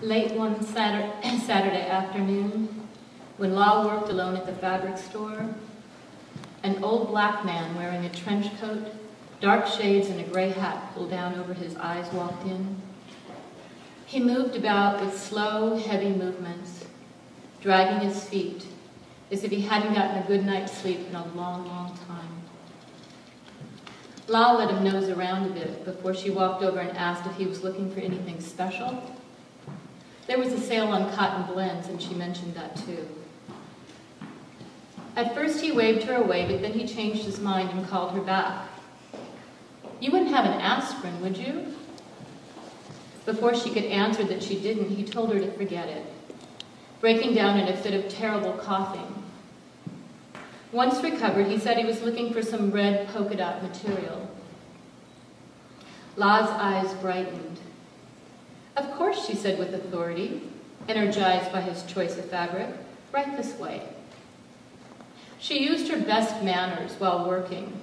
Late one Saturday afternoon, when Law worked alone at the fabric store, an old black man wearing a trench coat, dark shades, and a gray hat pulled down over his eyes walked in. He moved about with slow, heavy movements, dragging his feet, as if he hadn't gotten a good night's sleep in a long, long time. Law let him nose around a bit before she walked over and asked if he was looking for anything special. There was a sale on cotton blends, and she mentioned that too. At first he waved her away, but then he changed his mind and called her back. "You wouldn't have an aspirin, would you?" Before she could answer that she didn't, he told her to forget it, breaking down in a fit of terrible coughing. Once recovered, he said he was looking for some red polka dot material. Law's eyes brightened. "Of course," she said with authority, energized by his choice of fabric. "Right this way." She used her best manners while working,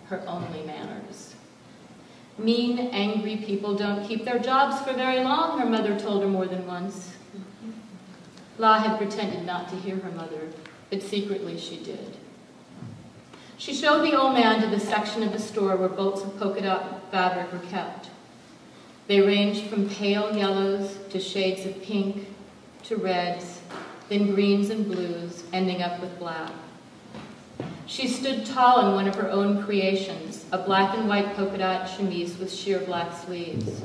her only manners. Mean, angry people don't keep their jobs for very long, her mother told her more than once. Law had pretended not to hear her mother, but secretly she did. She showed the old man to the section of the store where bolts of polka dot fabric were kept. They ranged from pale yellows to shades of pink to reds, then greens and blues, ending up with black. She stood tall in one of her own creations, a black and white polka dot chemise with sheer black sleeves.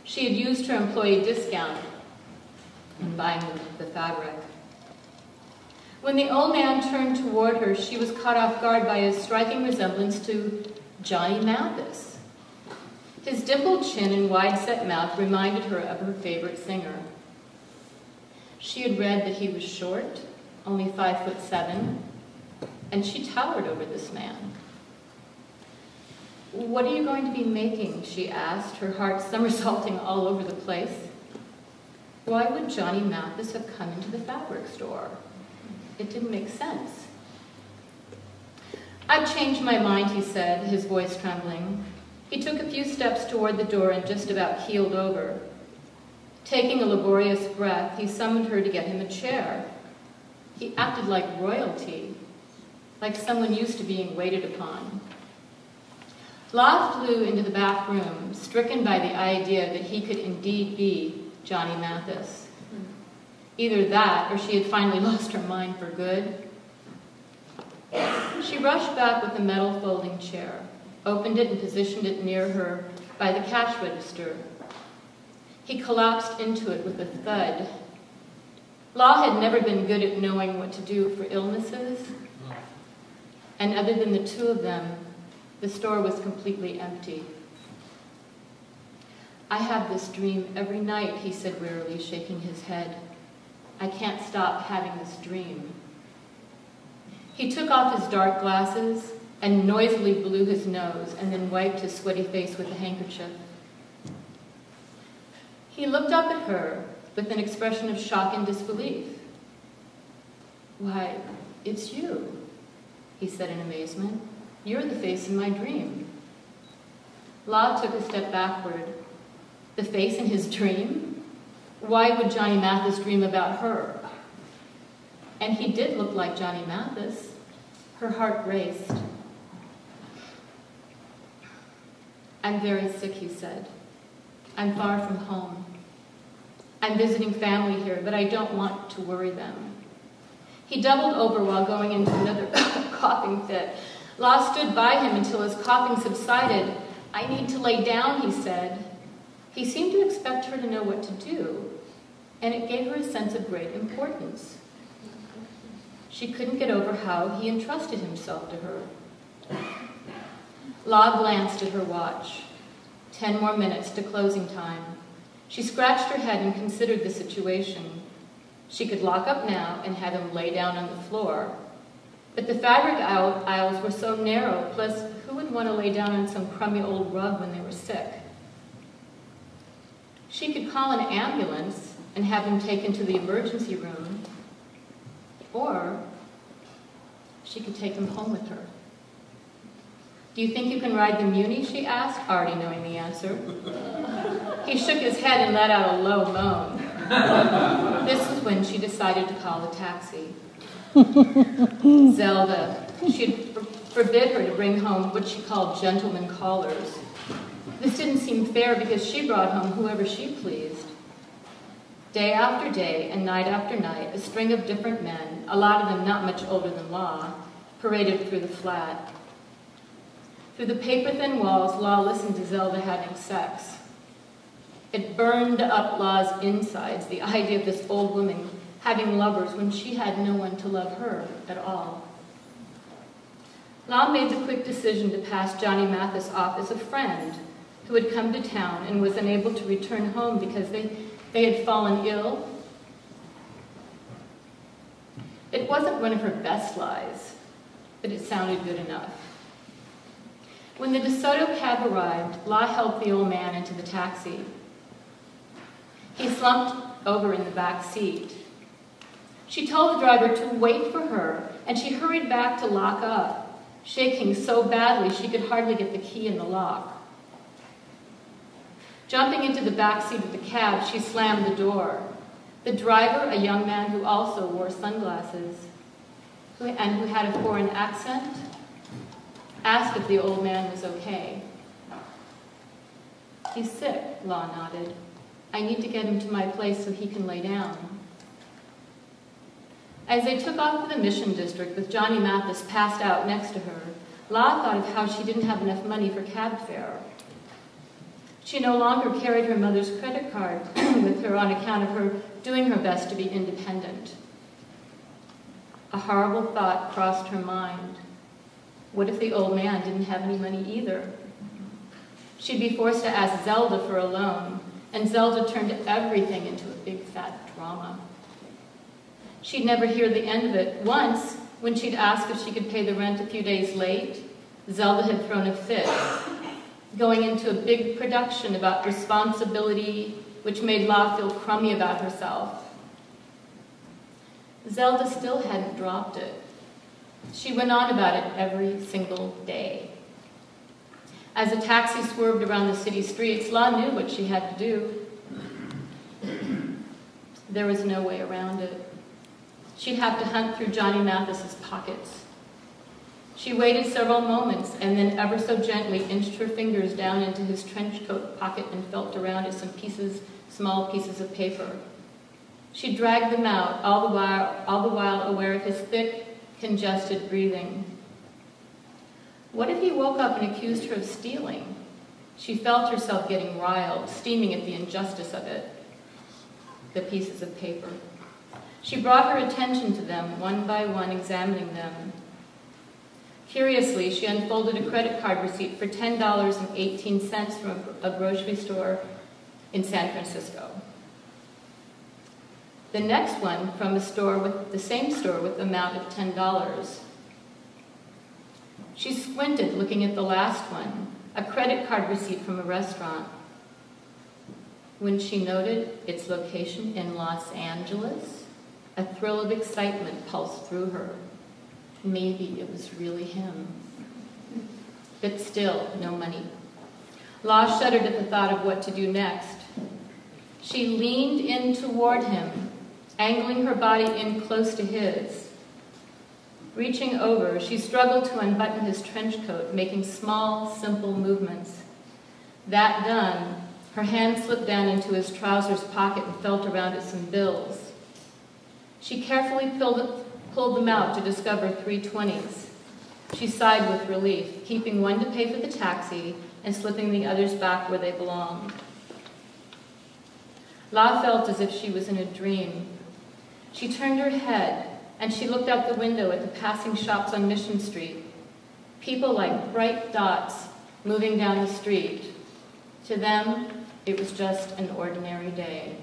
She had used her employee discount in buying the fabric. When the old man turned toward her, she was caught off guard by his striking resemblance to Johnny Mathis. His dimpled chin and wide-set mouth reminded her of her favorite singer. She had read that he was short, only 5'7", and she towered over this man. "What are you going to be making?" she asked, her heart somersaulting all over the place. Why would Johnny Mathis have come into the fabric store? It didn't make sense. "I've changed my mind," he said, his voice trembling. He took a few steps toward the door and just about keeled over. Taking a laborious breath, he summoned her to get him a chair. He acted like royalty, like someone used to being waited upon. Law flew into the back room, stricken by the idea that he could indeed be Johnny Mathis. Either that, or she had finally lost her mind for good. She rushed back with a metal folding chair, opened it and positioned it near her by the cash register. He collapsed into it with a thud. Law had never been good at knowing what to do for illnesses, and other than the two of them, the store was completely empty. "I have this dream every night," he said wearily, shaking his head. "I can't stop having this dream." He took off his dark glasses and noisily blew his nose and then wiped his sweaty face with a handkerchief. He looked up at her with an expression of shock and disbelief. "Why, it's you," he said in amazement. "You're the face in my dream." Law took a step backward. The face in his dream? Why would Johnny Mathis dream about her? And he did look like Johnny Mathis. Her heart raced. "I'm very sick," he said. "I'm far from home. I'm visiting family here, but I don't want to worry them." He doubled over while going into another coughing fit. Law stood by him until his coughing subsided. "I need to lay down," he said. He seemed to expect her to know what to do, and it gave her a sense of great importance. She couldn't get over how he entrusted himself to her. Law glanced at her watch. 10 more minutes to closing time. She scratched her head and considered the situation. She could lock up now and have him lay down on the floor. But the fabric aisles were so narrow, plus who would want to lay down on some crummy old rug when they were sick? She could call an ambulance and have him taken to the emergency room, or she could take him home with her. "Do you think you can ride the Muni?" she asked, already knowing the answer. He shook his head and let out a low moan. This was when she decided to call a taxi. Zelda, she'd forbid her to bring home what she called gentleman callers. This didn't seem fair because she brought home whoever she pleased. Day after day and night after night, a string of different men, a lot of them not much older than Law, paraded through the flat. Through the paper-thin walls, Law listened to Zelda having sex. It burned up Law's insides, the idea of this old woman having lovers when she had no one to love her at all. Law made the quick decision to pass Johnny Mathis off as a friend who had come to town and was unable to return home because they had fallen ill. It wasn't one of her best lies, but it sounded good enough. When the DeSoto cab arrived, Law helped the old man into the taxi. He slumped over in the back seat. She told the driver to wait for her, and she hurried back to lock up, shaking so badly she could hardly get the key in the lock. Jumping into the back seat of the cab, she slammed the door. The driver, a young man who also wore sunglasses and who had a foreign accent, asked if the old man was okay. "He's sick," Law nodded. "I need to get him to my place so he can lay down." As they took off for the Mission District with Johnny Mathis passed out next to her, Law thought of how she didn't have enough money for cab fare. She no longer carried her mother's credit card with her on account of her doing her best to be independent. A horrible thought crossed her mind. What if the old man didn't have any money either? She'd be forced to ask Zelda for a loan, and Zelda turned everything into a big fat drama. She'd never hear the end of it. Once, when she'd asked if she could pay the rent a few days late, Zelda had thrown a fit, going into a big production about responsibility, which made Law feel crummy about herself. Zelda still hadn't dropped it. She went on about it every single day. As the taxi swerved around the city streets, Law knew what she had to do. There was no way around it. She'd have to hunt through Johnny Mathis's pockets. She waited several moments and then ever so gently inched her fingers down into his trench coat pocket and felt around at some small pieces of paper. She dragged them out, all the while aware of his thick, congested breathing. What if he woke up and accused her of stealing? She felt herself getting riled, steaming at the injustice of it. The pieces of paper. She brought her attention to them, one by one, examining them. Curiously, she unfolded a credit card receipt for $10.18 from a grocery store in San Francisco. The next one from the same store with the amount of $10. She squinted, looking at the last one, a credit card receipt from a restaurant. When she noted its location in Los Angeles, a thrill of excitement pulsed through her. Maybe it was really him. But still, no money. Law shuddered at the thought of what to do next. She leaned in toward him, angling her body in close to his. Reaching over, she struggled to unbutton his trench coat, making small, simple movements. That done, her hand slipped down into his trousers pocket and felt around at some bills. She carefully pulled them out to discover 320s. She sighed with relief, keeping one to pay for the taxi and slipping the others back where they belonged. La felt as if she was in a dream. She turned her head, and she looked out the window at the passing shops on Mission Street. People like bright dots moving down the street. To them, it was just an ordinary day.